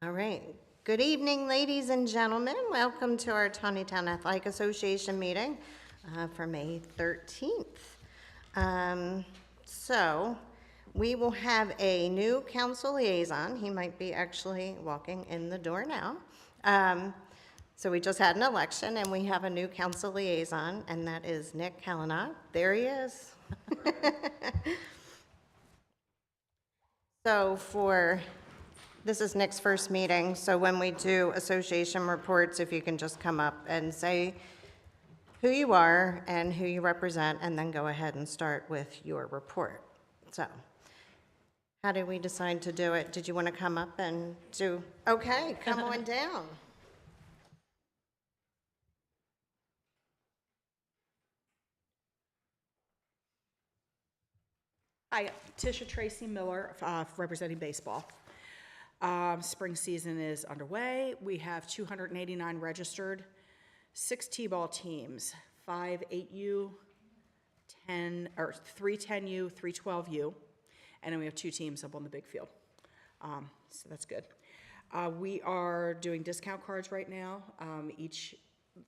All right. Good evening, ladies and gentlemen. Welcome to our Taneytown Athletic Association meeting for May 13th. So we will have a new council liaison. He might be actually walking in the door now. So we just had an election, and we have a new council liaison, and that is Nick Kalinach. There he is. So this is Nick's first meeting, so when we do association reports, if you can just come up and say who you are and who you represent, and then go ahead and start with your report. So, how did we decide to do it? Did you want to come up and do? Okay, come on down. Hi, Tisha Tracy Miller, representing baseball. Spring season is underway. We have 289 registered, 6 T-ball teams, 5 8U, 3 10U, 3 12U, and then we have 2 teams up on the big field. So that's good. We are doing discount cards right now. Each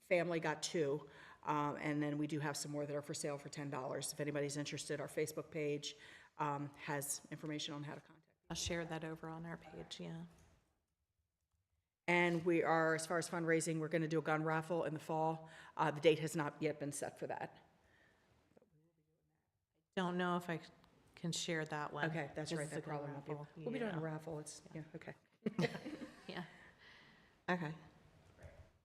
family got 2. And then we do have some more that are for sale for $10. If anybody's interested, our Facebook page has information on how to contact. I'll share that over on our page, yeah. And we are, as far as fundraising, we're going to do a gun raffle in the fall. The date has not yet been set for that. Don't know if I can share that one. Okay, that's right. That probably won't be. We'll be doing a raffle. Yeah, okay. Yeah. Okay.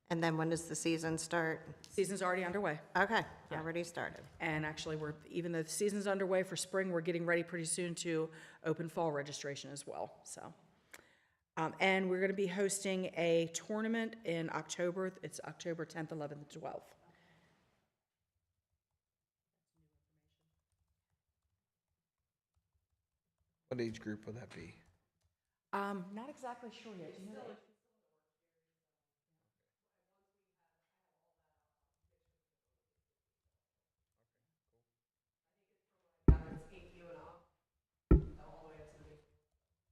And then when does the season start? Season's already underway. Okay, already started. And actually, even though the season's underway for spring, we're getting ready pretty soon to open fall registration as well. So, and we're going to be hosting a tournament in October. It's October 10th, 11th, and 12th. What age group would that be? Not exactly sure yet. Do you know that?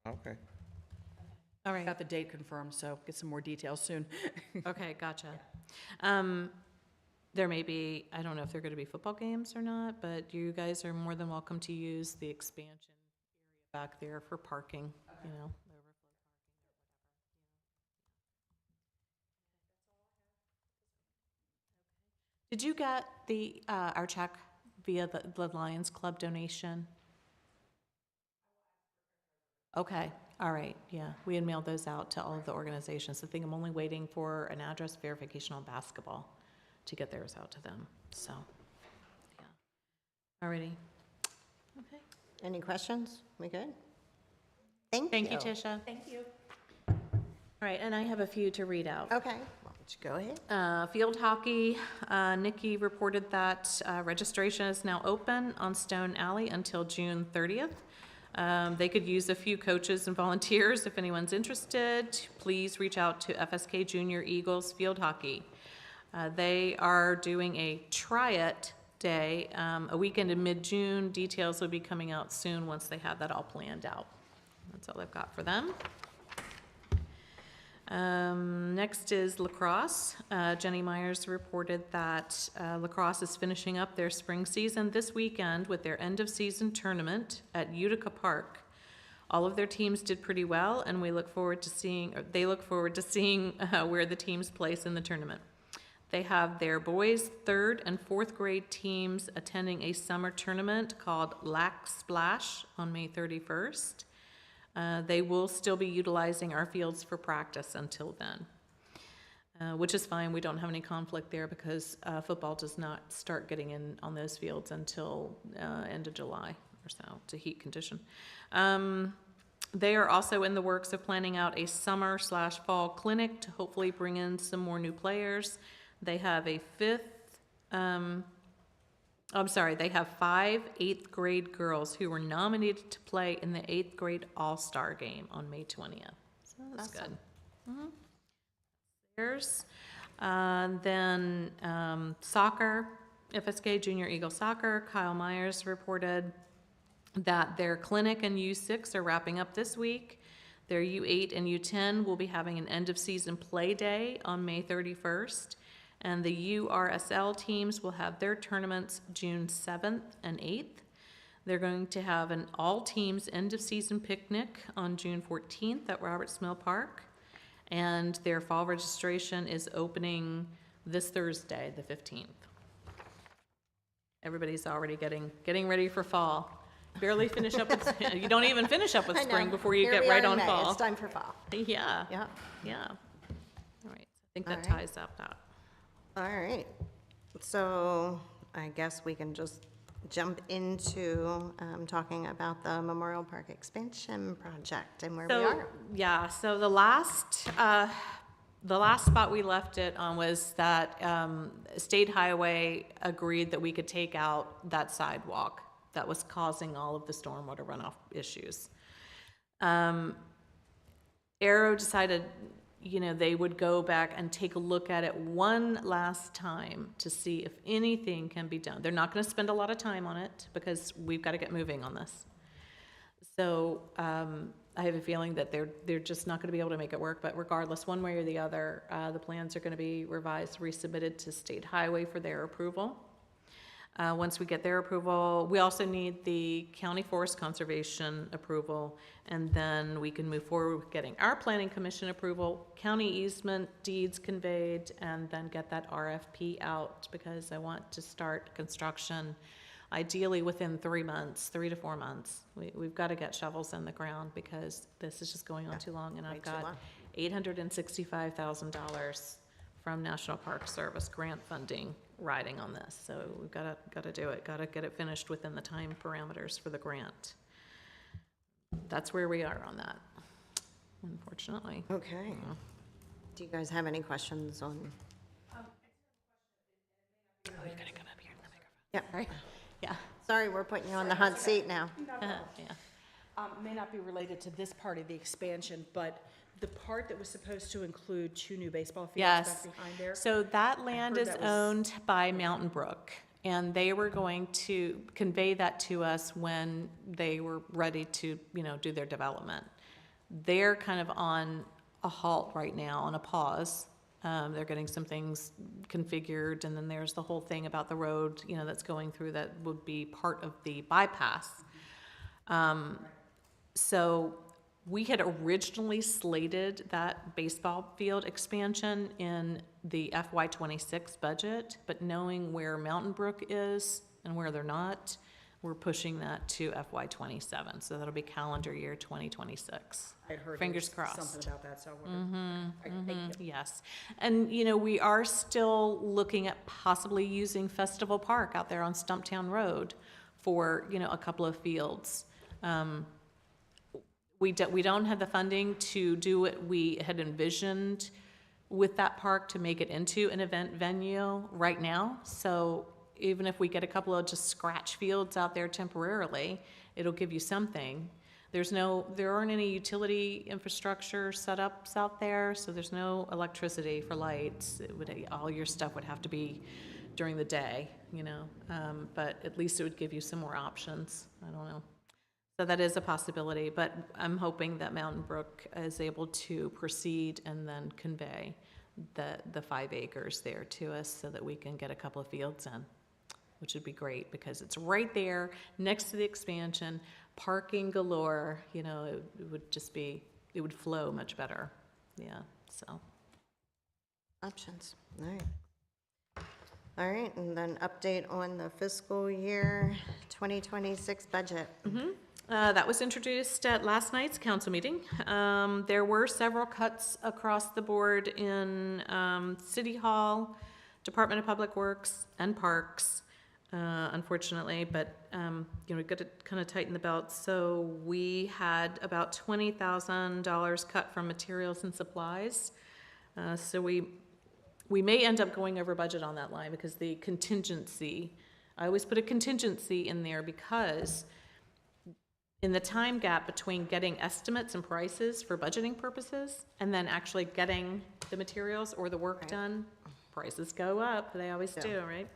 Okay. All right. Got the date confirmed, so get some more details soon. Okay, gotcha. There may be, I don't know if they're going to be football games or not, but you guys are more than welcome to use the expansion area back there for parking, you know. Did you get our check via the Lions Club donation? Okay, all right, yeah. We had mailed those out to all of the organizations. I think I'm only waiting for an address verification on basketball to get theirs out to them, so, yeah. All righty. Okay. Any questions? We good? Thank Thank you, Tisha. Thank you. All right, and I have a few to read out. Okay, why don't you go ahead? Field hockey, Nikki reported that registration is now open on Stone Alley until June 30th. They could use a few coaches and volunteers. If anyone's interested, please reach out to FSK Junior Eagles Field Hockey. They are doing a try-it day, a weekend in mid-June. Details will be coming out soon once they have that all planned out. That's all I've got for them. Next is lacrosse. Jenny Myers reported that lacrosse is finishing up their spring season this weekend with their end-of-season tournament at Utica Park. All of their teams did pretty well, and they look forward to seeing where the teams place in the tournament. They have their boys' 3rd and 4th grade teams attending a summer tournament called Lac Splash on May 31st. They will still be utilizing our fields for practice until then, which is fine. We don't have any conflict there because football does not start getting in on those fields until end of July or so to heat condition. They are also in the works of planning out a summer/fall clinic to hopefully bring in some more new players. They have they have 5 8th grade girls who were nominated to play in the 8th grade All-Star game on May 20th. So that's good. Mm-hmm. There's then soccer, FSK Junior Eagle Soccer. Kyle Myers reported that their clinic and U6 are wrapping up this week. Their U8 and U10 will be having an end-of-season play day on May 31st, and the URSL teams will have their tournaments June 7th and 8th. They're going to have an all-teams end-of-season picnic on June 14th at Roberts Mill Park, and their fall registration is opening this Thursday, the 15th. Everybody's already getting ready for fall. Barely finish up with, you don't even finish up with I know. spring before you Here get we right are in on May. fall. It's time for fall. Yeah, Yeah. yeah. All right, I think that All right. ties up that. All right. So I guess we can just jump into talking about the Memorial Park expansion project and where we are. Yeah, so the last spot we left it on was that State Highway agreed that we could take out that sidewalk that was causing all of the stormwater runoff issues. Arrow decided, they would go back and take a look at it one last time to see if anything can be done. They're not gonna spend a lot of time on it because we've gotta get moving on this. So, I have a feeling that they're just not gonna be able to make it work, but regardless, one way or the other, the plans are gonna be revised, resubmitted to State Highway for their approval. Once we get their approval, we also need the County Forest Conservation approval, and then we can move forward with getting our Planning Commission approval, county easement deeds conveyed, and then get that RFP out, because I want to start construction ideally within 3 months, 3 to 4 months. We've got to get shovels in the ground because this is just going on too long, and way I've too got long. $865,000 from National Park Service grant funding riding on this, so we've got to do it, got to get it finished within the time parameters for the grant. That's where we are on that, unfortunately. Okay. Do you guys have any questions on? Oh, you gotta come up here to the microphone. Yeah. Sorry. Yeah. Sorry, we're putting you on the hot seat now. Yeah. May not be related to this part of the expansion, but the part that was supposed to include 2 new baseball fields Yes. back behind there. So that land heard is that was- owned by Mountain Brook, and they were going to convey that to us when they were ready to, do their development. They're kind of on a halt right now, on a pause. They're getting some things configured, and then there's the whole thing about the road, that's going through that would be part of the bypass. So we had originally slated that baseball field expansion in the FY26 budget, but knowing where Mountain Brook is and where they're not, we're pushing that to FY27, so that'll be calendar year 2026. I'd heard there Fingers was crossed. something about that, so I wondered. All right, thank you. Yes, and we are still looking at possibly using Festival Park out there on Stumptown Road for, a couple of fields. We don't have the funding to do what we had envisioned with that park to make it into an event venue right now. So even if we get a couple of just scratch fields out there temporarily, it'll give you something. There aren't any utility infrastructure setups out there, so there's no electricity for lights. All your stuff would have to be during the day, but at least it would give you some more options. I don't know. So that is a possibility, but I'm hoping that Mountain Brook is able to proceed and then convey the 5 acres there to us so that we can get a couple of fields in, which would be great because it's right there next to the expansion, parking galore, it would just be, it would flow much better. Yeah, so. Options, all right. All right, and then update on the fiscal year 2026 budget. That was introduced at last night's council meeting. There were several cuts across the board in City Hall, Department of Public Works, and Parks, unfortunately, but we've got to kind of tighten the belt. So we had about $20,000 cut from materials and supplies. So we may end up going over budget on that line because the contingency, I always put a contingency in there because in the time gap between getting estimates and prices for budgeting purposes and then actually getting the materials or the work done, prices go up. They always do, right?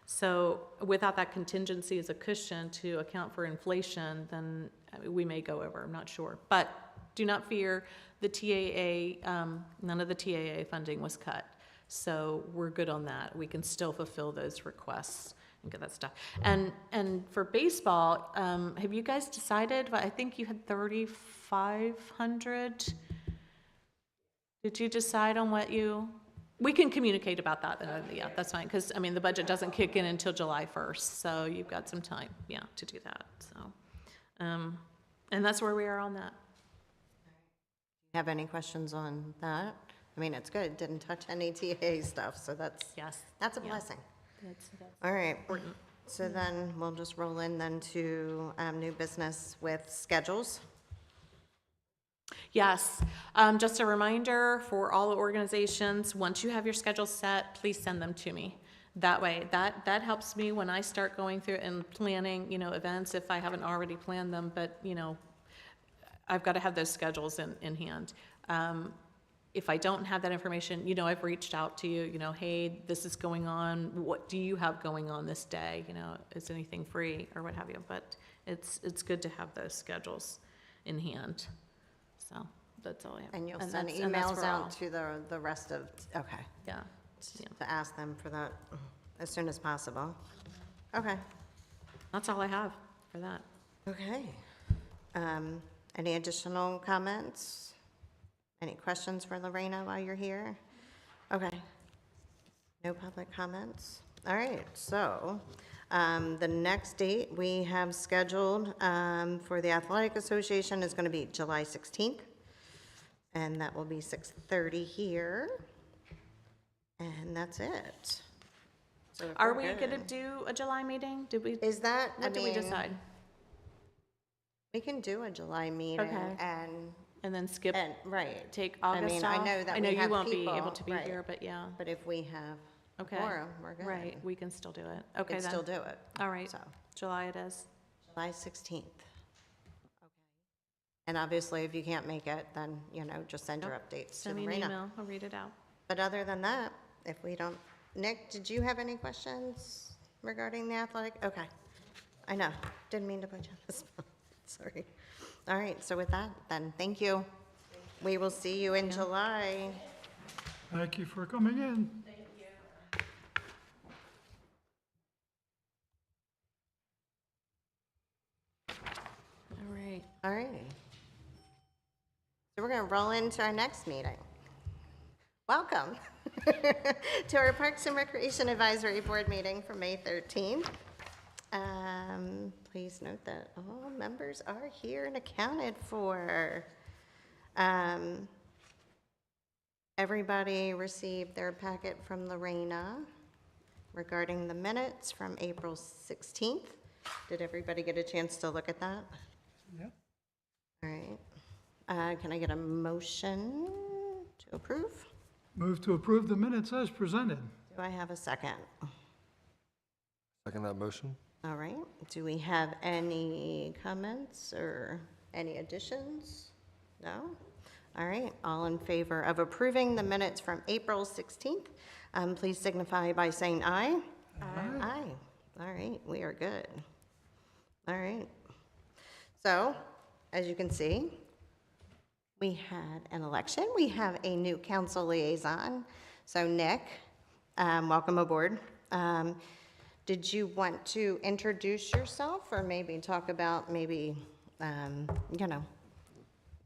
So without that contingency as a cushion to account for inflation, then we may go over. I'm not sure. But do not fear, the TAA, none of the TAA funding was cut. So we're good on that. We can still fulfill those requests and get that stuff. And for baseball, have you guys decided? I think you had 3,500. Did you decide on what you? We can communicate about that. Yeah, that's fine. Because I mean, the budget doesn't kick in until July 1st, so you've got some time, yeah, to do that. So, and that's where we are on that. Have any questions on that? I mean, it's good, didn't touch any TAA stuff, so that's a Yeah. blessing. That's All right, so then we'll just roll in then to new business with schedules. Yes, just a reminder for all the organizations, once you have your schedules set, please send them to me. That way, that helps me when I start going through and planning, events, if I haven't already planned them, but, I've got to have those schedules in hand. If I don't have that information, I've reached out to you, hey, this is going on, what do you have going on this day? Is anything free or what have you? But it's good to have those schedules in hand. So that's all I have. And you'll that's- send and that's emails for all. out to the rest of, okay, Yeah, yeah. to ask them for that as soon as possible. Okay, That's all I have for that. okay. Any additional comments? Any questions for Lorena while you're here? Okay. No public comments? All right, so the next date we have scheduled for the Athletic Association is going to be July 16th, and that will be 6:30 here, and that's it. So if Are we're we good- going to do a July meeting? Did we, Is that, I what did we mean, decide? we can do a July meeting Okay. And then skip, right. take I August mean, off? I know that I know we you have won't be people, able to be right. here, but yeah. But if we have a Okay. quorum, we're good. Right, we can still do it. We Okay can then. still do it. All right, So, July it is. July 16th. Okay. And obviously, if you can't make it, then, just send your updates to Send me an Lorena. email, I'll read it out. But other than that, if we don't, Nick, did you have any questions regarding the athletic? Okay. I know, didn't mean to put you on the spot. Sorry. All right, so with that, then, thank you. We will see you in July. Thank you for coming in. All right. All right. So we're going to roll into our next meeting. Welcome to our Parks and Recreation Advisory Board meeting for May 13th. Please note that all members are here and accounted for. Everybody received their packet from Lorena regarding the minutes from April 16th. Did everybody get a chance to look at that? Yep. All right. Can I get a motion to approve? Move to approve the minutes as presented. Do I have a second? Second that motion? All right. Do we have any comments or any additions? No? All right. All in favor of approving the minutes from April 16th, please signify by saying aye. Aye. Aye. All right. We are good. All right. So, as you can see, we had an election. We have a new council liaison. So Nick, welcome aboard. Did you want to introduce yourself or maybe talk about maybe,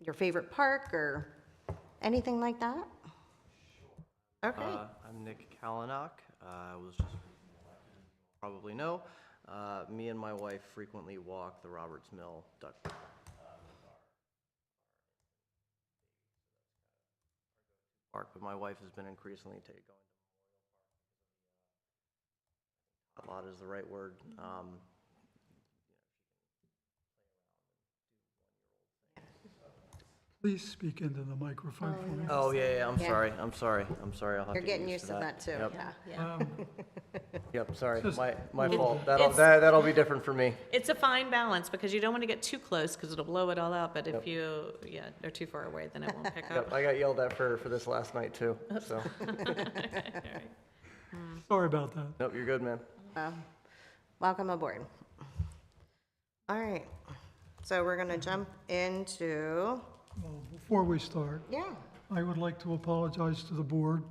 your favorite park or anything like that? Okay. I'm Nick Kalinok. I was just probably know. Me and my wife frequently walk the Roberts Mill Duck Park, but my wife has been increasingly going to a lot is the right word. Please speak into the microphone for me. Oh yeah, I'm Yeah. sorry. I'm sorry. I'll have You're to getting get used to that too. Yep. Yeah. Yep. Sorry. Just- My fault. It's- That'll be different for me. It's a fine balance, because you don't want to get too close, because it'll blow it all out, but if you, they're too far away, then it won't pick Yep. up. I got yelled at for this last night too. So Sorry about that. nope, you're good, man. Welcome aboard. All right. So we're going to jump into Well, before we start, Yeah. I would like to apologize to the board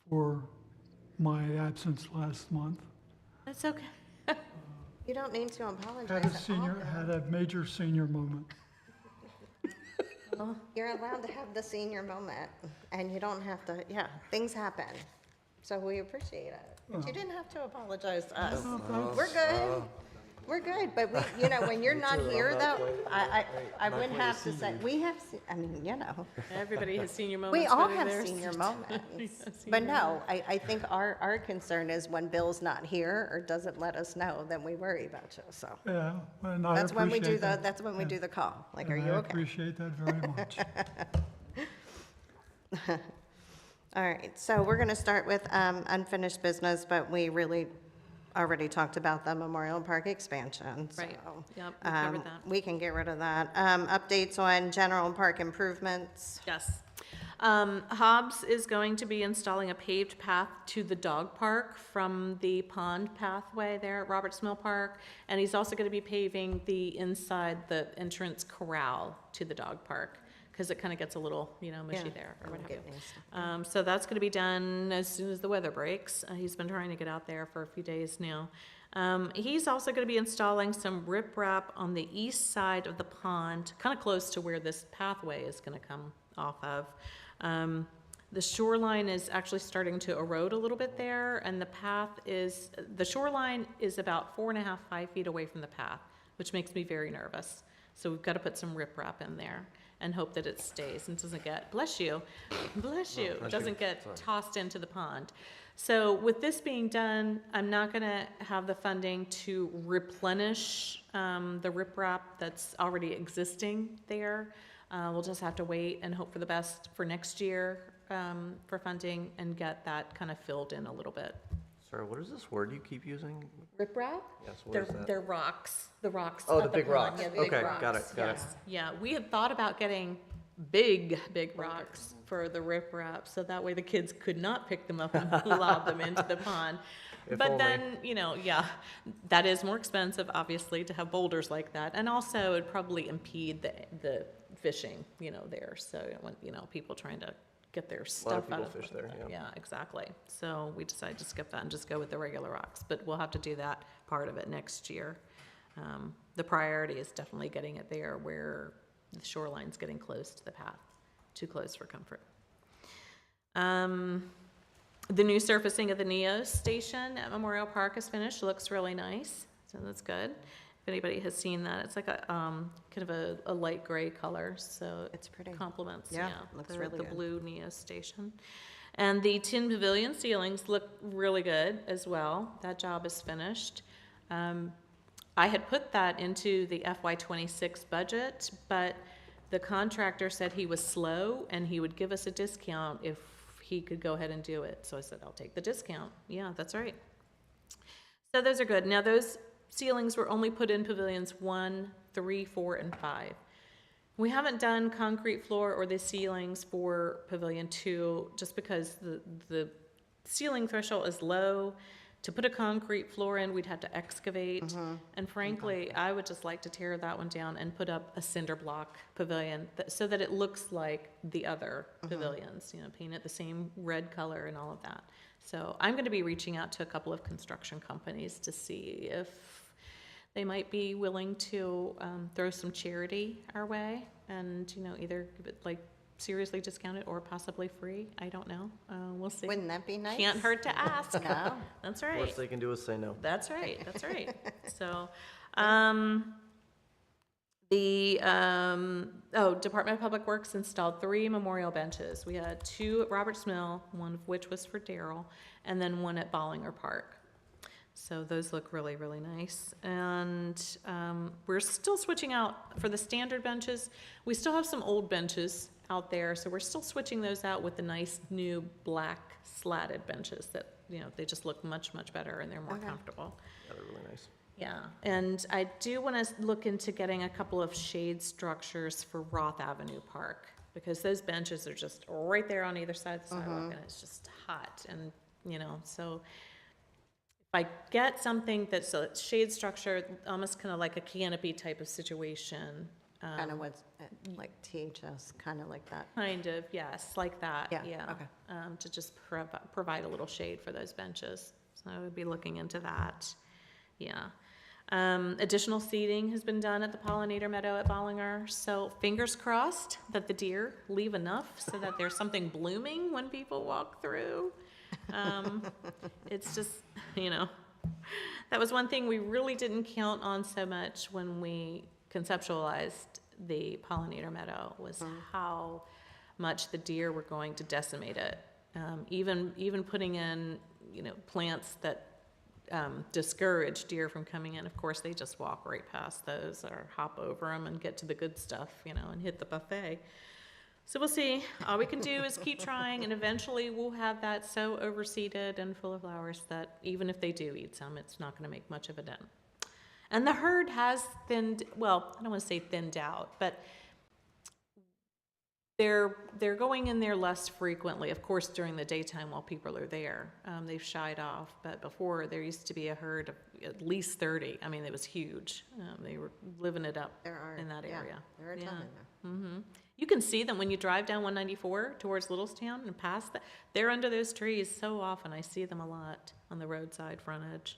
for my absence last month. That's okay. You don't need to apologize Had a at all, senior, Bill. had a major senior moment. You're allowed to have the senior moment, and you don't have to, yeah, things happen. So we appreciate it. But you didn't have to apologize to us. We're good. We're good, but we, you know, when you're not here though, I wouldn't have to say, we have, I mean, you know, Everybody has senior we moments. all whether have they're- senior moments. senior But no, I think our concern is when Bill's not here or doesn't let us know, then we worry about you, so. Yeah, and I That's when we do appreciate that. that's when we do the call, like, are And you I okay? appreciate that very much. All right, so we're going to start with unfinished business, but we really already talked about the Memorial Park expansion, so. Right, yep, we covered that. We can get rid of that. Updates on general park improvements. Yes. Hobbs is going to be installing a paved path to the dog park from the pond pathway there at Roberts Mill Park. And he's also going to be paving the inside, the entrance corral to the dog park, because it kind of gets a little, mushy Yeah, there or what have get you. nasty. So that's going to be done as soon as the weather breaks. He's been trying to get out there for a few days now. He's also going to be installing some riprap on the east side of the pond, kind of close to where this pathway is going to come off of. The shoreline is actually starting to erode a little bit there, and the shoreline is about 4.5, 5 feet away from the path, which makes me very nervous. So we've got to put some riprap in there and hope that it stays and doesn't get, bless you, doesn't get tossed into the pond. So with this being done, I'm not gonna have the funding to replenish the riprap that's already existing there. We'll just have to wait and hope for the best for next year for funding and get that kind of filled in a little bit. Sorry, what is this word you keep using? Riprap? Yes, what is that? They're rocks, the rocks. Oh, at the big pond. rocks. Yeah, the big Okay, rocks, got it. yes. Yeah, we had thought about getting big rocks for the riprap, so that way the kids could not pick them up and lob them into the pond. If But only. then, yeah, that is more expensive, obviously, to have boulders like that. And also, it'd probably impede the fishing, there. So, you don't want, people trying to get their stuff out of. people fish there, yeah. Yeah, exactly. So we decided to skip that and just go with the regular rocks. But we'll have to do that part of it next year. The priority is definitely getting it there where the shoreline's getting close to the path, too close for comfort. The new surfacing of the NEO station at Memorial Park is finished, looks really nice, so that's good. If anybody has seen that, it's like a, kind of a light gray color, so. It's pretty. Complements, Yeah, yeah. looks the- really The good. blue NEO station. And the tin pavilion ceilings look really good as well. That job is finished. I had put that into the FY '26 budget, but the contractor said he was slow and he would give us a discount if he could go ahead and do it. So I said, I'll take the discount. Yeah, that's right. So those are good. Now, those ceilings were only put in pavilions 1, 3, 4, and 5. We haven't done concrete floor or the ceilings for pavilion 2 just because the ceiling threshold is low. To put a concrete floor in, we'd have to excavate. And frankly, I would just like to tear that one down and put up a cinder block pavilion so that it looks like the other pavilions, paint it the same red color and all of that. So I'm going to be reaching out to a couple of construction companies to see if they might be willing to throw some charity our way and, either give it like seriously discounted or possibly free. I don't know. We'll see. Wouldn't that be nice? Can't hurt to ask. No. That's Worst right. they can do is say no. That's right. That's right. So, Department of Public Works installed 3 memorial benches. We had 2 at Roberts Mill, one of which was for Daryl, and then one at Bollinger Park. So those look really, really nice. And we're still switching out for the standard benches. We still have some old benches out there, so we're still switching those out with the nice new black slatted benches that, they just look much, much better and they're more comfortable. Yeah, they're really nice. Yeah, and I do want to look into getting a couple of shade structures for Roth Avenue Park, because those benches are just right there on either side of the sidewalk, and it's just hot, and, so if I get something that's a shade structure, almost kind of like a canopy type of situation, Kind of what's, like THS, kind of like that. Kind of, yes, like that, Yeah, yeah. okay. To just provide a little shade for those benches. So I would be looking into that, yeah. Additional seeding has been done at the pollinator meadow at Bollinger, so fingers crossed that the deer leave enough so that there's something blooming when people walk through. It's just, you know, that was one thing we really didn't count on so much when we conceptualized the pollinator meadow, was how much the deer were going to decimate it. Even putting in, you know, plants that discourage deer from coming in. Of course, they just walk right past those or hop over them and get to the good stuff, you know, and hit the buffet. So we'll see. All we can do is keep trying, and eventually we'll have that so overseeded and full of flowers that even if they do eat some, it's not going to make much of a dent. And the herd has thinned, well, I don't want to say thinned out, but they're going in there less frequently. Of course, during the daytime while people are there, they've shied off. But before, there used to be a herd of at least 30. I mean, it was huge. They were living it up in that Yeah, area. there are a ton in there. You can see them when you drive down 194 towards Littlestown and past that. They're under those trees so often. I see them a lot on the roadside frontage.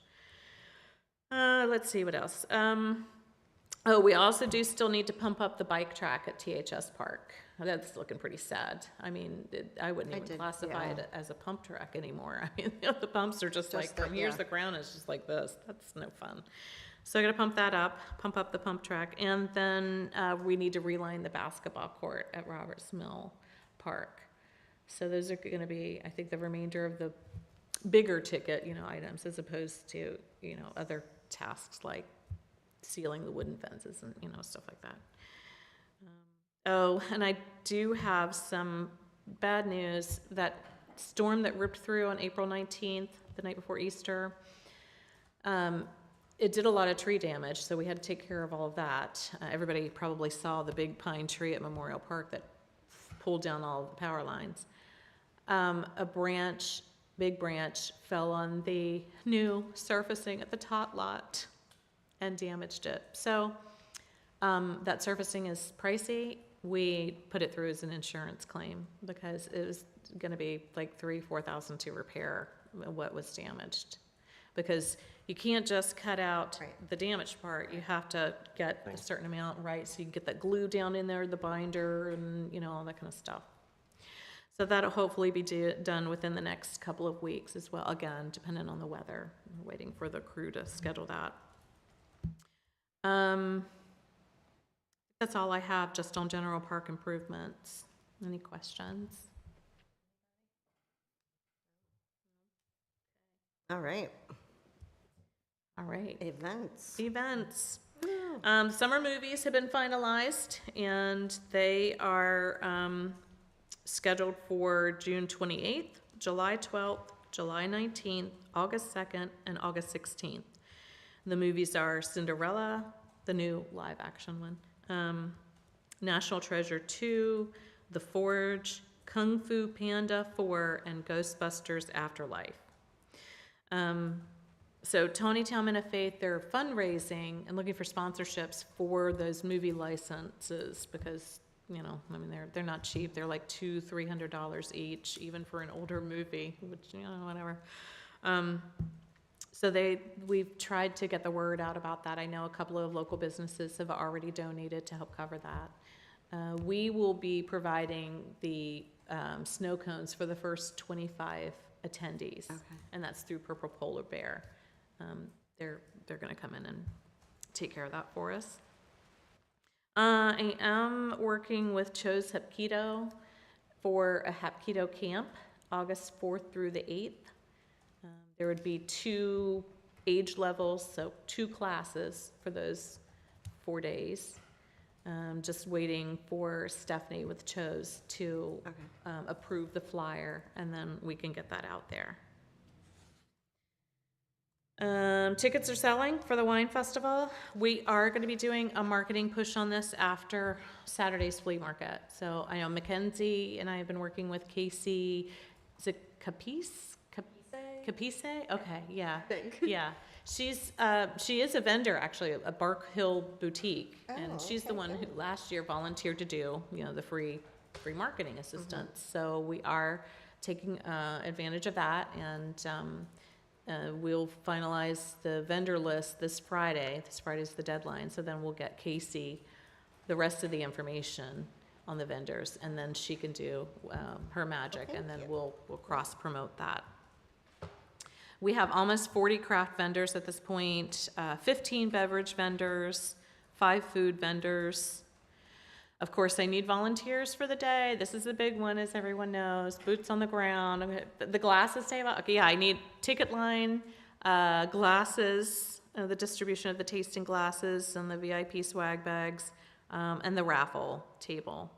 Let's see what else. Oh, we also do still need to pump up the bike track at THS Park. That's looking pretty sad. I mean, I wouldn't even classify it as a pump track anymore. I mean, you know, the pumps are just like, from here's the ground, it's just like this. That's no fun. So I gotta pump that up, pump up the pump track, and then we need to reline the basketball court at Roberts Mill Park. So those are gonna be, I think, the remainder of the bigger ticket, you know, items, as opposed to, you know, other tasks like sealing the wooden fences and, you know, stuff like that. Oh, and I do have some bad news. That storm that ripped through on April 19th, the night before Easter, it did a lot of tree damage, so we had to take care of all of that. Everybody probably saw the big pine tree at Memorial Park that pulled down all of the power lines. A branch, big branch, fell on the new surfacing at the tot lot and damaged it. So that surfacing is pricey. We put it through as an insurance claim because it was going to be like $3,000-$4,000 to repair what was damaged. Because you can't just cut out the damaged part. You have to get a certain amount right, so you can get that glue down in there, the binder, and you know, all that kind of stuff. So that'll hopefully be done within the next couple of weeks as well. Again, depending on the weather. We're waiting for the crew to schedule that. That's all I have just on general park improvements. Any questions? All right, All right. events. Events. Summer movies have been finalized, and they are scheduled for June 28th, July 12th, July 19th, August 2nd, and August 16th. The movies are Cinderella, the new live action one, National Treasure 2, The Forge, Kung Fu Panda 4, and Ghostbusters Afterlife. So Taneytown Men of Faith, they're fundraising and looking for sponsorships for those movie licenses because, you know, I mean, they're not cheap. They're like $200-$300 each, even for an older movie, which, you know, whatever. So we've tried to get the word out about that. I know a couple of local businesses have already donated to help cover that. We will be providing the snow cones for the first 25 attendees, and that's through Purple Polar Bear. They're going to come in and take care of that for us. I am working with Cho's Hapkido for a Hapkido camp, August 4th through the 8th. There would be 2 age levels, so 2 classes for those 4 days. Just waiting for Stephanie with Cho's to approve the flyer, and then we can get that out there. Tickets are selling for the wine festival. We are going to be doing a marketing push on this after Saturday's flea market. So I know Mackenzie and I have been working with Casey, is it Capice? Capice? Okay, yeah. think. Yeah. She is a vendor, actually, at Bark Hill Boutique. And she's the one who last year volunteered to do, the free marketing assistance. So we are taking advantage of that, and we'll finalize the vendor list this Friday. This Friday's the deadline, so then we'll get Casey the rest of the information on the vendors, and then she can do her magic, and then we'll cross-promote that. We have almost 40 craft vendors at this point, 15 beverage vendors, 5 food vendors. Of course, I need volunteers for the day. This is the big one, as everyone knows. Boots on the ground. The glasses table. Okay, yeah, I need ticket line, glasses, the distribution of the tasting glasses and the VIP swag bags, and the raffle table.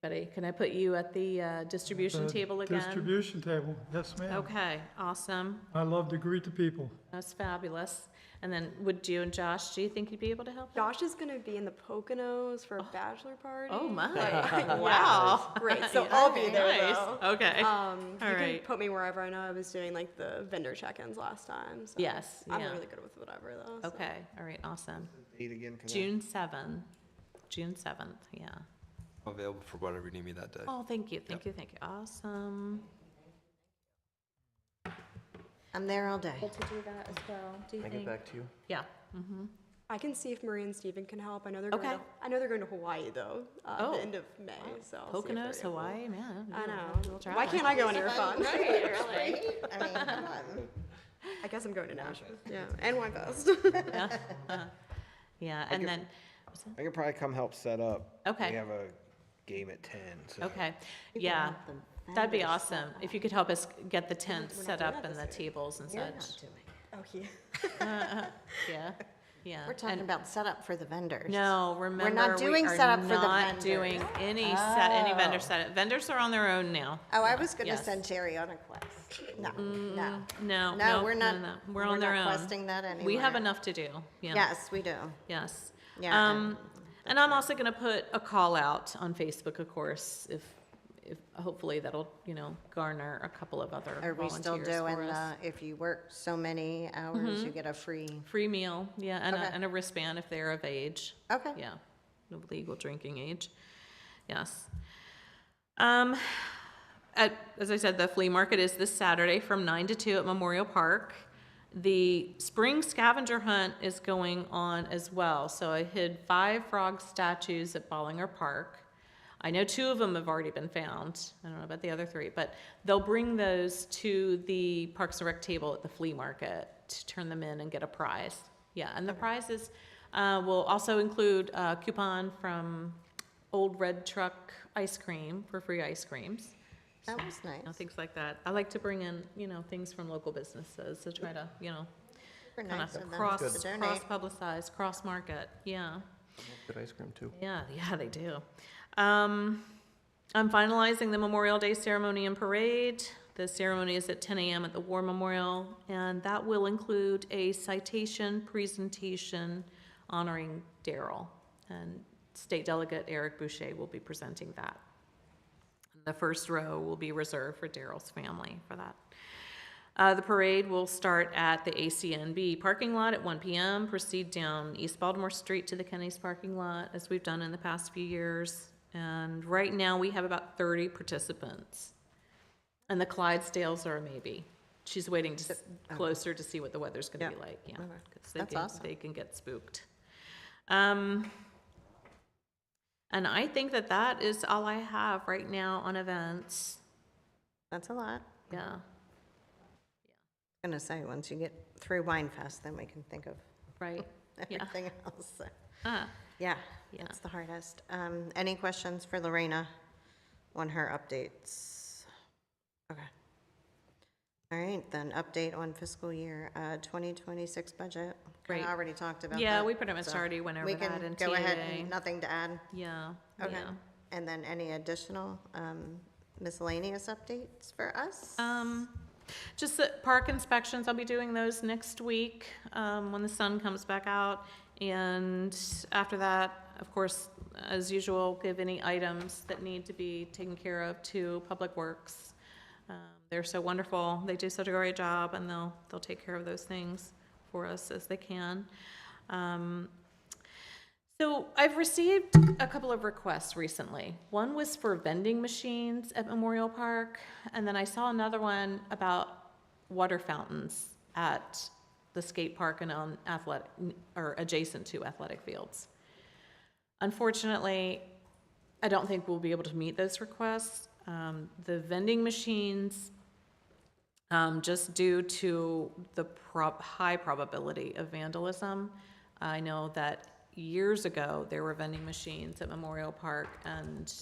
Anybody, can I put you at the distribution table again? Distribution table, yes, ma'am. Okay, awesome. I love to greet the people. That's fabulous. And then would you and Josh, do you think you'd be able to help? Josh is gonna be in the Poconos for a bachelor party. Oh my, Yeah. wow. Great, so I'll be there Nice, though. okay. You All can right. put me wherever. I know I was doing like the vendor check-ins last time, so. Yes, I'm yeah. really good with whatever though. so. Okay, all right, awesome. Date again for that? June 7th, yeah. I'm available for whatever you need me that day. Oh, thank you. Awesome. I'm there all day. Able to do that as well, do you Can I think? get back to you? Yeah. I can see if Marie and Steven can help. I know they're Okay. going to, I know they're going to Hawaii though, Oh. the end of May, so. I'll see if they're Poconos, able. Hawaii, man. I we'll know. try. Why can't I go anywhere fun? Right, really? I mean, come on. I guess I'm going to Nashville. Yeah, and Wine Fest. Yeah, I and could- then, I can probably come help set up. Okay. We have a game at 10, so. okay, yeah, that'd be awesome. If you could help us get the tents set up and the tables and You're such. not doing it. Oh, yeah. Yeah. We're talking And- about setup for the vendors. No, remember, not doing setup for the not vendors. doing any vendor setup. Vendors are on their own now. Oh, I was gonna Yes. send Terry on a quest. No, no. No, No, we're not. no. We're on their not own. questing that anymore. We have enough to do, yeah. Yes, we do. Yes. Yeah, And I'm also gonna put a call out on Facebook, of course, if hopefully that'll, garner a couple of other Are we still volunteers for doing, us. if you work so many hours, you get a free, Free meal, yeah, Okay. and a wristband if they're of age. okay. Yeah, of legal drinking age, yes. As I said, the flea market is this Saturday from 9 to 2 at Memorial Park. The spring scavenger hunt is going on as well, so I hid 5 frog statues at Bollinger Park. I know 2 of them have already been found, I don't know about the other 3, but they'll bring those to the Parks and Rec table at the flea market to turn them in and get a prize. Yeah, and the prizes will also include a coupon from Old Red Truck Ice Cream for free ice creams. That was nice. Things like that. I like to bring in, things from local businesses to try to, Super kind nice of of them cross to donate. publicize, cross market. Yeah, Good ice cream too. yeah, they do. I'm finalizing the Memorial Day ceremony and parade. The ceremony is at 10 a.m. at the War Memorial, and that will include a citation presentation honoring Darrell. And State Delegate Eric Boucher will be presenting that. The first row will be reserved for Darrell's family for that. The parade will start at the ACNB parking lot at 1 p.m., proceed down East Baltimore Street to the Kenny's parking lot, as we've done in the past few years. And right now, we have about 30 participants. And the Clydesdales are a maybe. She's waiting to closer to see what the weather's gonna be Yeah. like, yeah. Okay. 'Cause That's awesome. they can get spooked. And I think that is all I have right now on events. That's a lot. Yeah, Gonna say, once you get through Wine Fest, then we can think of right. Yeah. everything else. So, Ah, yeah, Yeah. that's the hardest. Any questions for Lorena on her updates? Okay. All right, then update on fiscal year 2026 budget. Great. I already talked about that. Yeah, we pretty much so already went over we that can in go ahead, TAA. and nothing to add. Yeah, Okay. yeah. And then any additional miscellaneous updates for us? Just the park inspections, I'll be doing those next week, when the sun comes back out. And after that, of course, as usual, give any items that need to be taken care of to Public Works. They're so wonderful. They do such a great job, and they'll take care of those things for us as they can. So I've received a couple of requests recently. One was for vending machines at Memorial Park, and then I saw another one about water fountains at the skate park and on athletic, or adjacent to athletic fields. Unfortunately, I don't think we'll be able to meet those requests. The vending machines, just due to the high probability of vandalism, I know that years ago, there were vending machines at Memorial Park, and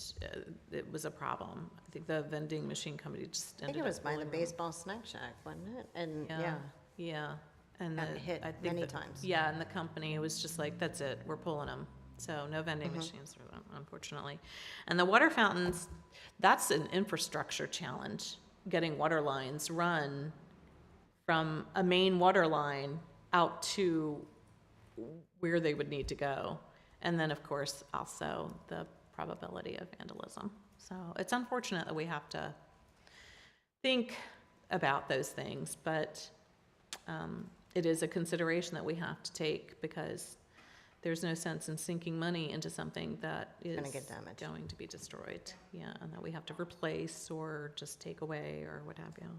it was a problem. I think the vending machine company just I think ended it was up by the pulling them. baseball snack shack, wasn't it? And, yeah, Yeah, and got the- hit I think many the- times. Yeah, and the company was just like, that's it, we're pulling them. So no vending machines for them, unfortunately. And the water fountains, that's an infrastructure challenge, getting water lines run from a main water line out to where they would need to go. And then, of course, also the probability of vandalism. So it's unfortunate that we have to think about those things, but it is a consideration that we have to take, because there's no sense in sinking money into something that is Gonna get damaged. going to be destroyed. Yeah, and that we have to replace or just take away or what have you.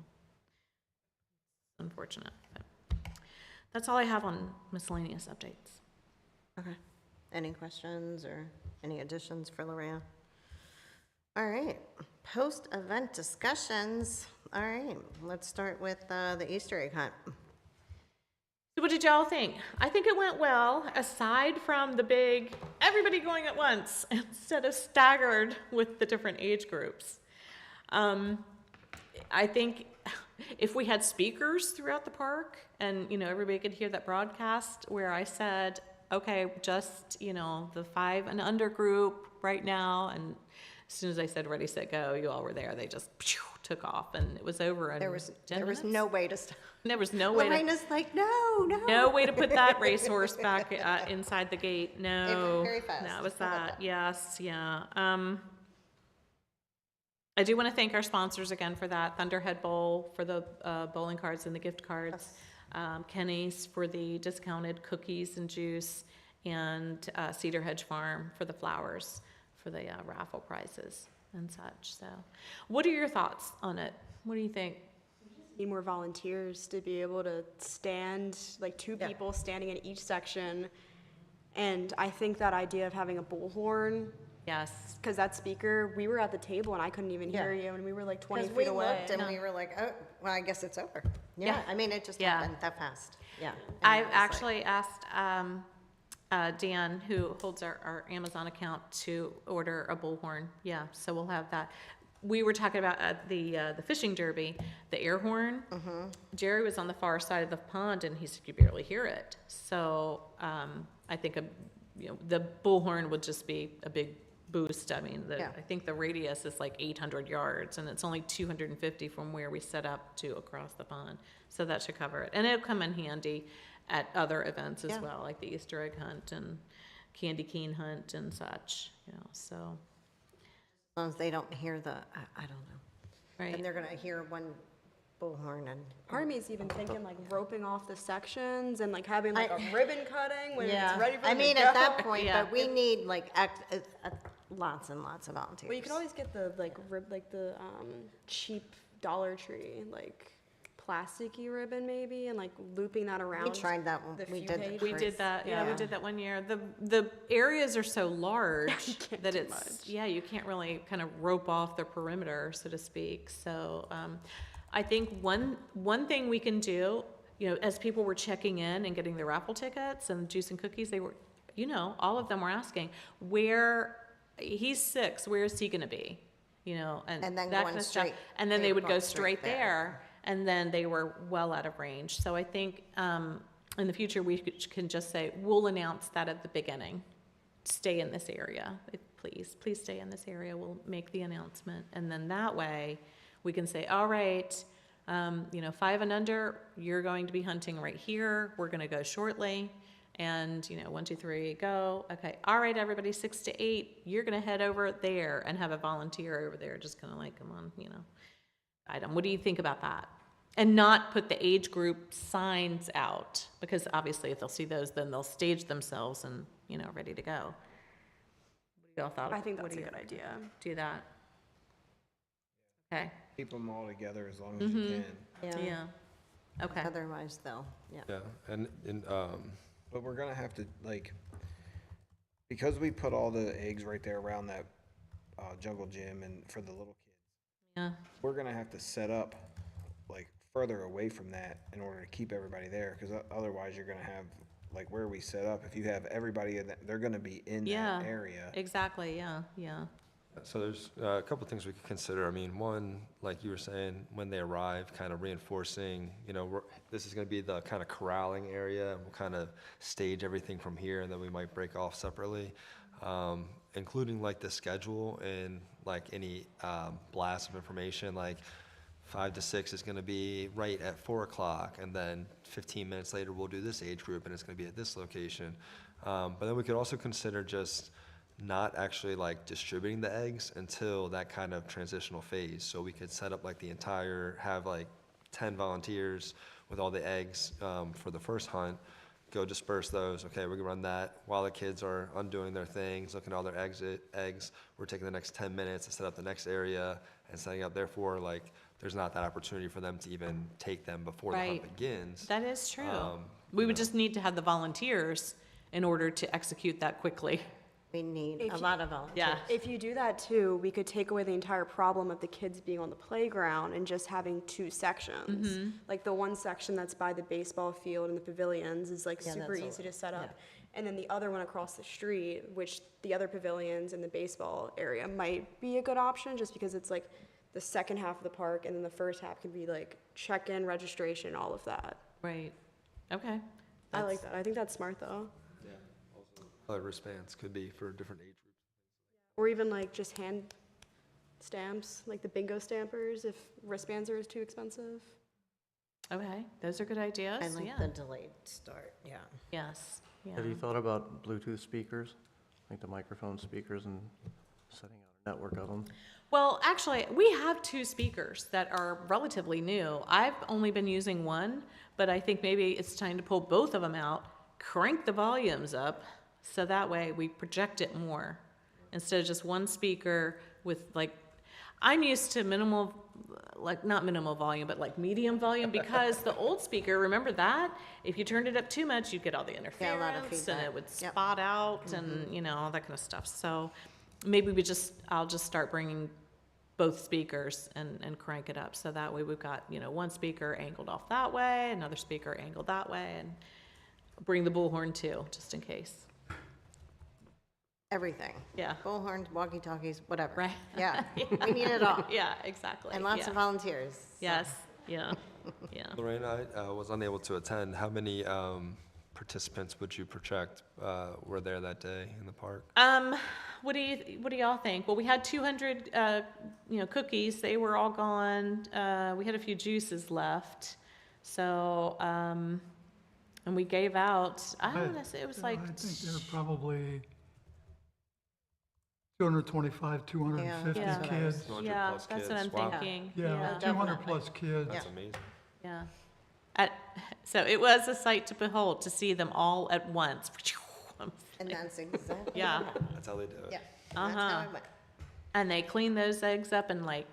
Unfortunate, but that's all I have on miscellaneous updates. Okay. Any questions or any additions for Lorraine? All right, post-event discussions. All right, let's start with the Easter egg hunt. So what did y'all think? I think it went well, aside from the big, everybody going at once, instead of staggered with the different age groups. I think if we had speakers throughout the park and, everybody could hear that broadcast where I said, okay, just, the 5 and under group right now. And as soon as I said, ready, set, go, you all were there. They just took off and it was over in There was 10 minutes. no way to stop. There was no way to, Lorena's like, no. no way to put that racehorse back inside the gate. No. It went very fast. That was How about that. Yes, yeah. I do want to thank our sponsors again for that. Thunderhead Bowl for the bowling cards and the gift cards. Kenny's for the discounted cookies and juice, and Cedar Hedge Farm for the flowers for the raffle prizes and such. So, what are your thoughts on it? What do you think? Need more volunteers to be able to stand, like 2 Yeah. people standing in each section. And I think that idea of having a bullhorn, Yes. because that speaker, we were at the table and I couldn't even hear you, and we were like 20 Because feet we away. looked and we were like, oh, well, I guess it's over. Yeah. I mean, it just Yeah. happened that fast. Yeah. And I've I was like- actually asked Dan, who holds our Amazon account, to order a bullhorn. Yeah, so we'll have that. We were talking about at the fishing derby, the air horn. Jerry was on the far side of the pond, and he said you barely hear it. So I think the bullhorn would just be a big boost. I mean, Yeah. I think the radius is like 800 yards, and it's only 250 from where we set up to across the pond. So that should cover it. And it'll come in handy at other events as Yeah. well, like the Easter egg hunt and candy cane hunt and such, so, As long as they don't hear I don't know. right. And they're gonna hear one bullhorn and. Part of me is even thinking like roping off the sections and like having like a ribbon cutting when Yeah, it's ready for I them to mean, go. at that point, Yeah. but we need like lots and lots of volunteers. Well, you can always get the the cheap Dollar Tree like plasticky ribbon maybe, and like looping that around. We tried that one. the We few did. pages. We did that, yeah, we Yeah. did that one year. The areas are so large can't that do it's, much. yeah, you can't really kind of rope off the perimeter, so to speak. So, I think one thing we can do, as people were checking in and getting their raffle tickets and juice and cookies, they were, all of them were asking, he's 6, where is he gonna be? And And then that going kind of stuff. straight- And then they they would would go go straight straight there, and then they were well out of range. So I think in the future, we can just say, we'll announce that at the beginning. Stay in this area, please stay in this area. We'll make the announcement. And then that way, we can say, all right, 5 and under, you're going to be hunting right here. We're gonna go shortly. And, 1, 2, 3, go. Okay, all right, everybody, 6 to 8, you're gonna head over there and have a volunteer over there, just kind of like, come on, item. What do you think about that? And not put the age group signs out, because obviously if they'll see those, then they'll stage themselves and, ready to go. What do y'all thought? I think What that's do a you good idea. do that? Okay, Keep them all together as long as you can. yeah, okay. Otherwise, they'll, Yeah, and, But we're gonna have to, like, because we put all the eggs right there around that jungle gym and for the little kids, Yeah, we're gonna have to set up like further away from that in order to keep everybody there, because otherwise you're gonna have, like, where we set up, if you have everybody in that, they're gonna be in Yeah. that area. exactly, yeah. so there's a couple things we could consider. I mean, one, like you were saying, when they arrive, kind of reinforcing, this is gonna be the kind of corralling area, and we'll kind of stage everything from here, and then we might break off separately. Including like the schedule and like any blast of information, like 5 to 6 is gonna be right at 4 o'clock, and then 15 minutes later, we'll do this age group, and it's gonna be at this location. But then we could also consider just not actually like distributing the eggs until that kind of transitional phase. So we could set up like have like 10 volunteers with all the eggs for the first hunt, go disperse those. Okay, we can run that while the kids are undoing their things, looking at all their eggs. We're taking the next 10 minutes to set up the next area and setting up. Therefore, like, there's not that opportunity for them to even take them before the Right. hunt begins. That is true. You We would know. just need to have the volunteers in order to execute that quickly. we need If a you- lot of volunteers. Yeah, If you do that too, we could take away the entire problem of the kids being on the playground and just having 2 sections. Like the one section that's by the baseball field and the pavilions is like Yeah, super that's a easy to lot, set up. yeah. And then the other one across the street, which the other pavilions and the baseball area might be a good option, just because it's like the second half of the park, and then the first half could be like check-in, registration, all of that. right. Okay. I like that. I think that's smart though. Wristbands could be for different age groups. Or even like just hand stamps, like the bingo stampers, if wristbands are too expensive. Okay, those are good ideas, I like yeah. the delayed start, yeah. Yes, yeah. Have you thought about Bluetooth speakers, like the microphone speakers, and setting out a network of them? Well, actually, we have 2 speakers that are relatively new. I've only been using one, but I think maybe it's time to pull both of them out, crank the volumes up, so that way we project it more, instead of just one speaker with like, I'm used to minimal, like not minimal volume, but like medium volume, because the old speaker, remember that? If you turned it up too much, you'd get all the Yeah, a interference, lot of and feedback. it would Yep. spot out, and all that kind of stuff. So maybe I'll just start bringing both speakers and crank it up, so that way we've got, one speaker angled off that way, another speaker angled that way, and bring the bullhorn too, just in case. Everything. Yeah. Bullhorns, walkie-talkies, whatever. Right. Yeah, we need it all. Yeah, exactly. And lots yeah. of volunteers. so. Yes, yeah, yeah. Lorraine, I was unable to attend. How many participants would you project were there that day in the park? What do y'all think? Well, we had 200, cookies. They were all gone. We had a few juices left. So, and we gave out, I don't want to say, it was Yeah, like, I think there are probably 225, 250 Yeah, that's what I was- kids. 200 yeah, plus that's what I'm kids. Wow. thinking. Yeah, 200 Definitely. plus kids. That's amazing. Yeah. So it was a sight to behold, to see them all at once. And that's exactly. Yeah. what happened. That's how they do it. Yeah, that's how it went. And they cleaned those eggs up in like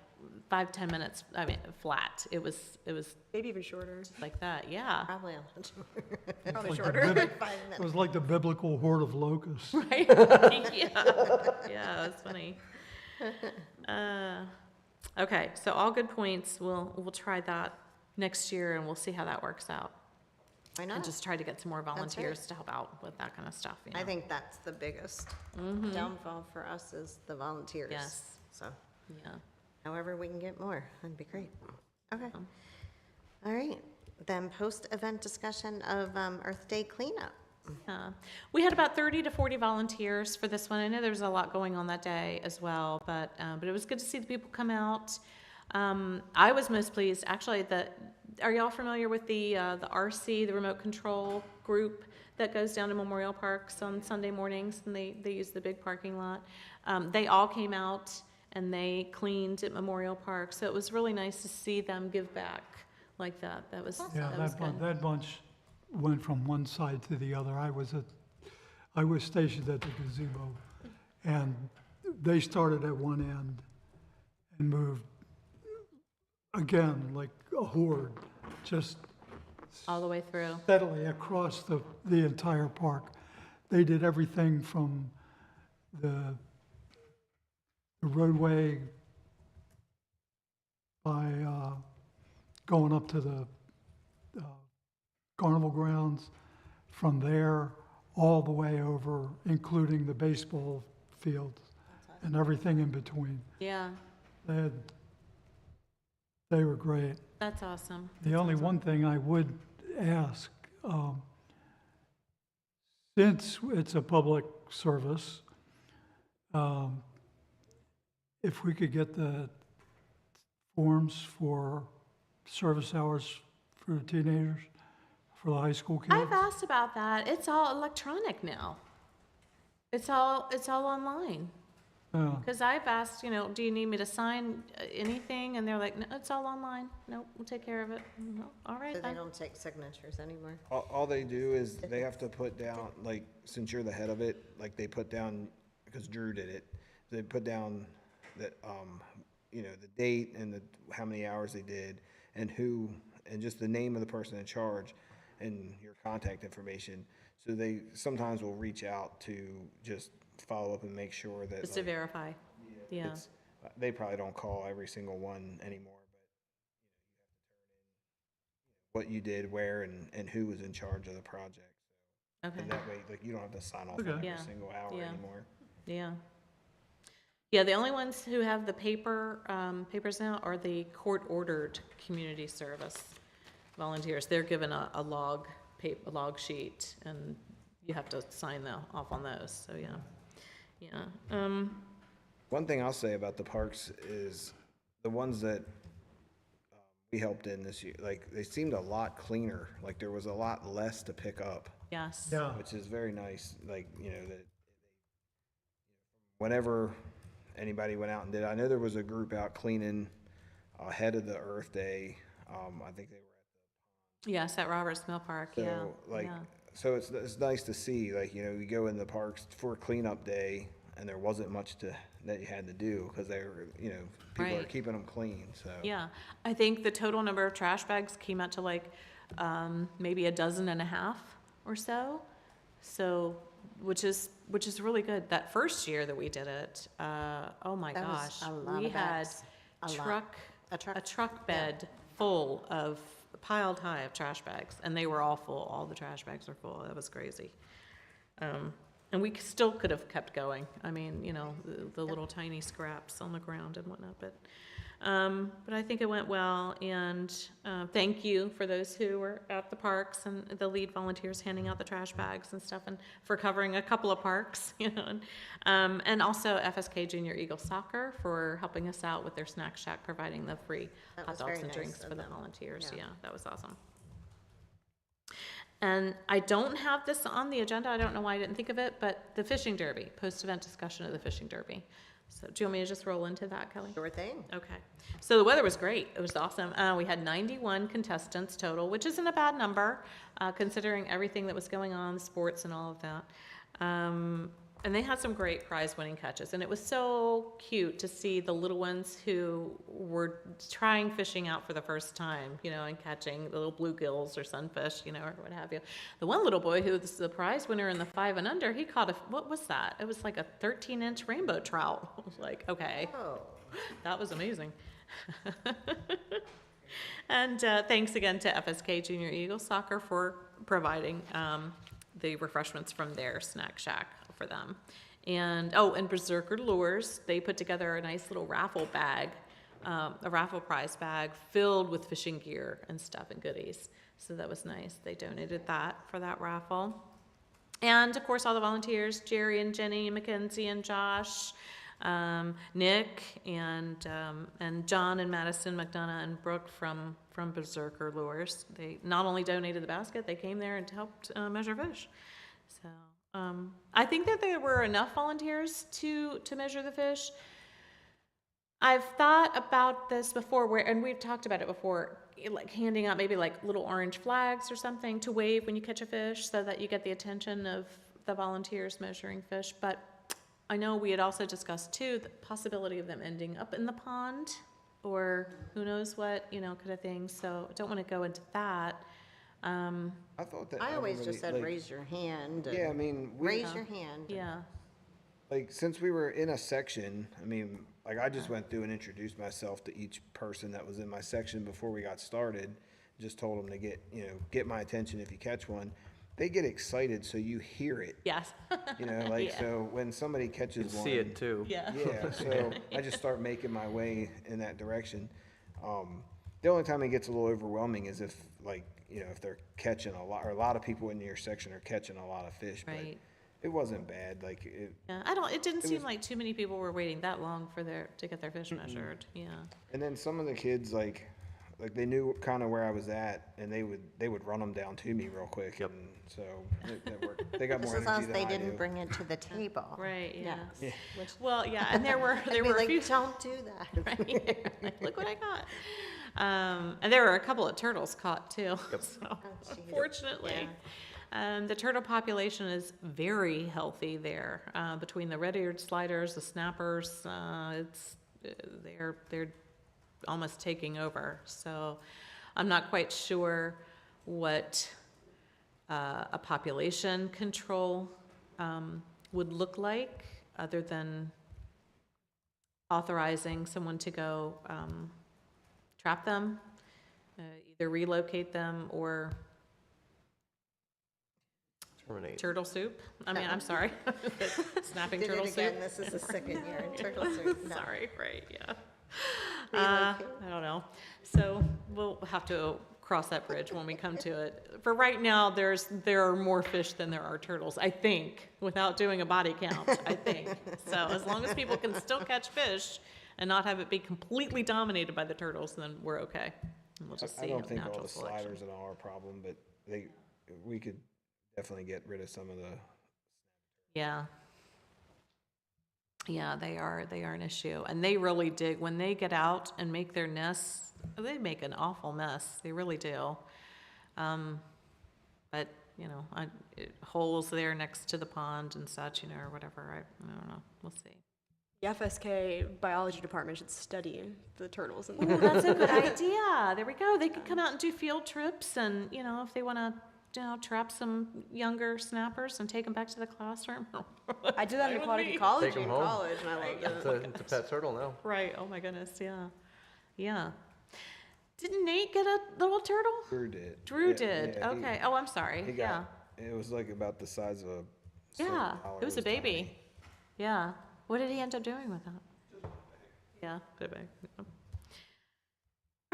5-10 minutes. I mean, flat. It was Maybe even shorter. like that. Yeah. Probably a lot. Probably Like the shorter. bib- 5 It minutes. was like the biblical horde of locusts. Right? Yeah. Yeah, that's funny. Okay, so all good points. We'll try that next year, and we'll see how that works out. Why And not? just try to get some more right. volunteers to help out with that kind of stuff. I think that's the biggest downfall for us is the volunteers. Yes. So Yeah. however we can get more, that'd be great. Okay. All right, then post-event discussion of Earth Day cleanup. We had about 30 to 40 volunteers for this one. I know there was a lot going on that day as well, but it was good to see the people come out. I was most pleased, actually, are y'all familiar with the RC, the remote control group that goes down to Memorial Parks on Sunday mornings, and they use the big parking lot? They all came out and they cleaned at Memorial Park. So it was really nice to see them give back like that. That was, Yeah, that was good. that bunch went from one side to the other. I was stationed at the gazebo, and they started at one end and moved again like a horde, just All the way through. steadily across the entire park. They did everything from the roadway by going up to the carnival grounds, from there all the way over, including the baseball fields and everything in between. Yeah, They were great. that's awesome. The only one thing I would ask, since it's a public service, if we could get the forms for service hours for the teenagers, for the high school kids. I've asked about that. It's all electronic now. It's all online. Yeah. Because I've asked, do you need me to sign anything? And they're like, no, it's all online. Nope, we'll take care of it. No, all right So they then. don't take signatures anymore. All they do is they have to put down, like, since you're the head of it, like, they put down, because Drew did it, they put down that, the date and how many hours they did, and who, and just the name of the person in charge, and your contact information. So they sometimes will reach out to just follow up and make sure that, Just to like, verify. Yeah. it's, they probably don't call every single one anymore, but what you did, where, and who was in charge of the project. Okay. And that way, like, you don't have to sign off Okay. on every Yeah. single hour Yeah. anymore. Yeah. Yeah, the only ones who have the papers now are the court-ordered community service volunteers. They're given a log sheet, and you have to sign off on those, so yeah. Yeah. One thing I'll say about the parks is the ones that we helped in this year, like, they seemed a lot cleaner. Like, there was a lot less to pick up, Yes. Yeah. which is very nice. Like, that whenever anybody went out and did, I know there was a group out cleaning ahead of the Earth Day. I think they were Yes, at Roberts Mill Park, yeah. so, like, yeah. so it's nice to see, like, you go in the parks for cleanup day, and there wasn't much that you had to do, because they were, people are Right. keeping them clean, so. Yeah, I think the total number of trash bags came out to like maybe 12.5 or so. So, which is really good. That first year that we did it, oh my That was gosh, a lot we of had bags. A lot. a truck bed full of piled high of trash bags, and they were all full. All the trash bags were full. That was crazy. And we still could have kept going. I mean, the little tiny scraps on the ground and whatnot, but I think it went well, and thank you for those who were at the parks and the lead volunteers handing out the trash bags and stuff, and for covering a couple of parks, and also FSK Junior Eagle Soccer for helping us out with their snack shack, providing the free That hot was dogs very and nice drinks of for the them. volunteers. Yeah. Yeah, that was awesome. And I don't have this on the agenda, I don't know why I didn't think of it, but the fishing derby, post-event discussion of the fishing derby. So do you want me to just roll into that, Kelly? Sure thing. Okay. So the weather was great. It was awesome. We had 91 contestants total, which isn't a bad number, considering everything that was going on, sports and all of that. And they had some great prize-winning catches. And it was so cute to see the little ones who were trying fishing out for the first time, and catching the little bluegills or sunfish, or what have you. The one little boy who was the prize winner in the 5 and under, he caught what was that? It was like a 13-inch rainbow trout. I was like, okay, Oh, that was amazing. And thanks again to FSK Junior Eagle Soccer for providing the refreshments from their snack shack for them. And Berserker Lures, they put together a nice little raffle bag, a raffle prize bag filled with fishing gear and stuff and goodies. So that was nice. They donated that for that raffle. And of course, all the volunteers, Jerry and Jenny, Mackenzie and Josh, Nick and John and Madison, McDonough and Brooke from Berserker Lures. They not only donated the basket, they came there and helped measure fish. So I think that there were enough volunteers to measure the fish. I've thought about this before, and we've talked about it before, like handing out maybe like little orange flags or something to wave when you catch a fish so that you get the attention of the volunteers measuring fish. But I know we had also discussed too, the possibility of them ending up in the pond or who knows what, kind of thing. So I don't want to go into that. I thought that. I always just said, like, raise your hand. and Yeah, I mean, Raise your hand. Yeah. like, since we were in a section, I mean, like, I just went through and introduced myself to each person that was in my section before we got started. Just told them to get my attention if you catch one. They get excited, so you hear it. Yes. Yeah. So when somebody catches one. See it too. Yeah. Yeah, so I just start making my way in that direction. The only time it gets a little overwhelming is if, if they're catching a lot, or a lot of people in your section are catching a lot of fish. Right. But it wasn't bad, Yeah. It didn't seem like too many people were waiting that long to get their fish measured. Yeah. and then some of the kids, like they knew kind of where I was at, and they would run them down to me real quick. Yep. And so that worked. They got Just more as long energy as than they I didn't do. bring it to the table. Right, yeah. Yes. Well, yeah, and there were I'd be a like, few. don't do that. Right. Like, look what I got. And there were a couple of turtles caught too. So, geez. fortunately. The turtle population is very healthy there. Between the red-eared sliders, the snappers, they're almost taking over. So I'm not quite sure what a population control would look like, other than authorizing someone to go trap them, either relocate them or Terminate. turtle soup. I mean, I'm sorry. Snapping Did turtle it again. soup. This is the second year in turtle soup. No. Sorry, right, yeah. Relocate. I don't know. So we'll have to cross that bridge when we come to it. For right now, there are more fish than there are turtles, I think, without doing a body count, I think. So as long as people can still catch fish and not have it be completely dominated by the turtles, then we're okay. And we'll just I see don't think all natural the selection. sliders and all are a problem, but we could definitely get rid of some of the. Yeah. Yeah, they are an issue. And they really dig, when they get out and make their nests, they make an awful mess. They really do. But, holes there next to the pond and such, or whatever. I don't know. We'll see. The FSK biology department should study the turtles. Ooh, that's a good idea. There we go. They could come out and do field trips and, if they want to, trap some younger snappers and take them back to the classroom. I did that in aquatic ecology Take 'em in home. college, and I loved it. It's a pet turtle now. Right. Oh my goodness. Yeah. Yeah. Didn't Nate get a little turtle? Drew did. Drew Yeah, did. yeah, Okay. Oh, I'm sorry. He Yeah. got. It was like about the size of a. Yeah. $7. It was a tiny. baby. Yeah. What did he end up doing with that? Yeah. Put it back. Yeah.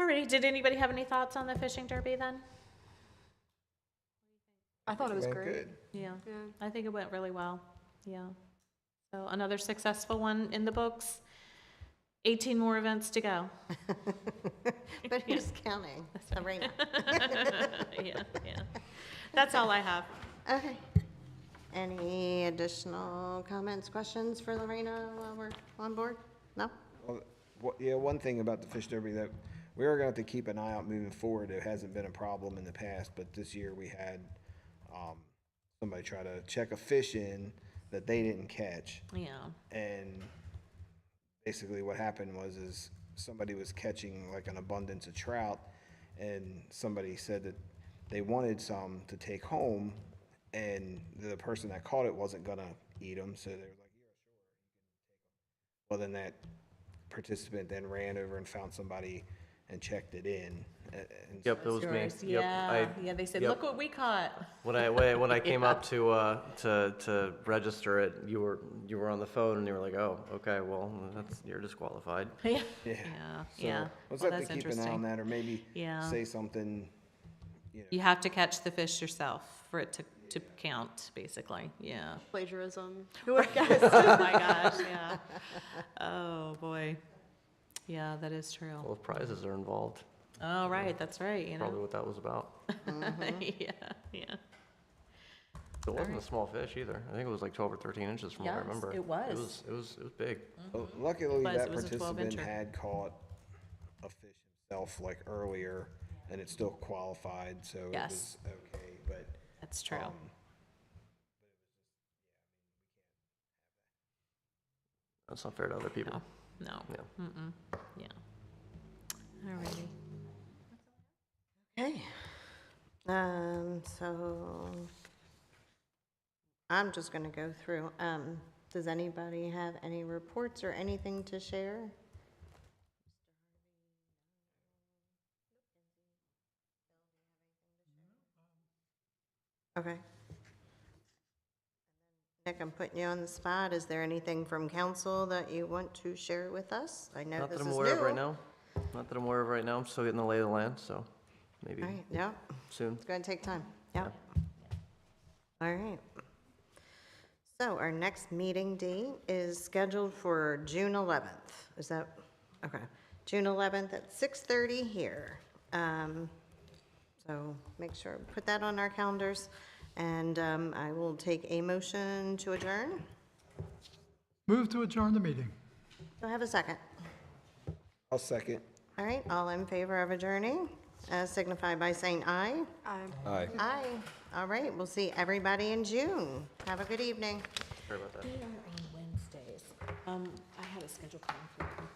Alrighty. Did anybody have any thoughts on the fishing derby then? I thought it was Went great. good. Yeah. Yeah. I think it went really well. Yeah. So another successful one in the books. 18 more events to go. But who's counting? Lorena. Yeah. That's all I have. Okay. Any additional comments, questions for Lorena while we're on board? No? Well, one thing about the fish derby that we are going to have to keep an eye out moving forward. It hasn't been a problem in the past, but this year we had somebody try to check a fish in that they didn't catch. Yeah. And basically what happened is somebody was catching like an abundance of trout, and somebody said that they wanted some to take home, and the person that caught it wasn't going to eat them, so they were like, yeah, sure, you can take them. Well, then that participant then ran over and found somebody and checked it in. And Yep, it was me. Yours. Yep, Yeah. They said, yep. look what we caught. When I came up to register it, you were on the phone and you were like, oh, okay, well, you're disqualified. Yeah. Yeah. Yeah. Let's Well, have that's to keep an eye on interesting. that, or maybe Yeah. say something. You have to catch the fish yourself for it to count, basically. Yeah. Plagiarism. Who would guess? Oh my gosh, yeah. Oh, boy. Yeah, that is true. Well, if prizes are involved, Oh, right, that's right, probably what that was about. Yeah. It wasn't a small fish either. I think it was like 12 or 13 inches from what I Yes, remember. it was. It was big. Well, luckily, Was- that it was a 12 participant incher. had caught a fish himself like earlier, and it still qualified, so it Yes. was okay, but. That's true. That's not fair to other people. No, Yeah. yeah. Alrighty. Okay. So I'm just gonna go through. Does anybody have any reports or anything to share? Okay. Nick, I'm putting you on the spot. Is there anything from council that you want to share with us? I know Not this that is I'm new. aware of right now. Not that I'm aware of right now. I'm still getting the lay of the land, so maybe All right, yeah, soon. it's gonna take time, yeah. All right. So our next meeting date is scheduled for June 11th. Is that, okay, June 11th at 6:30 here. So make sure, put that on our calendars, and I will take a motion to adjourn. Move to adjourn the meeting. Do I have a second? I'll second. All right, all in favor of adjourning, signify by saying aye. Aye. Aye. All right, we'll see everybody in June. Have a good evening. Sorry about that. We are on Wednesdays. I had a schedule conflict with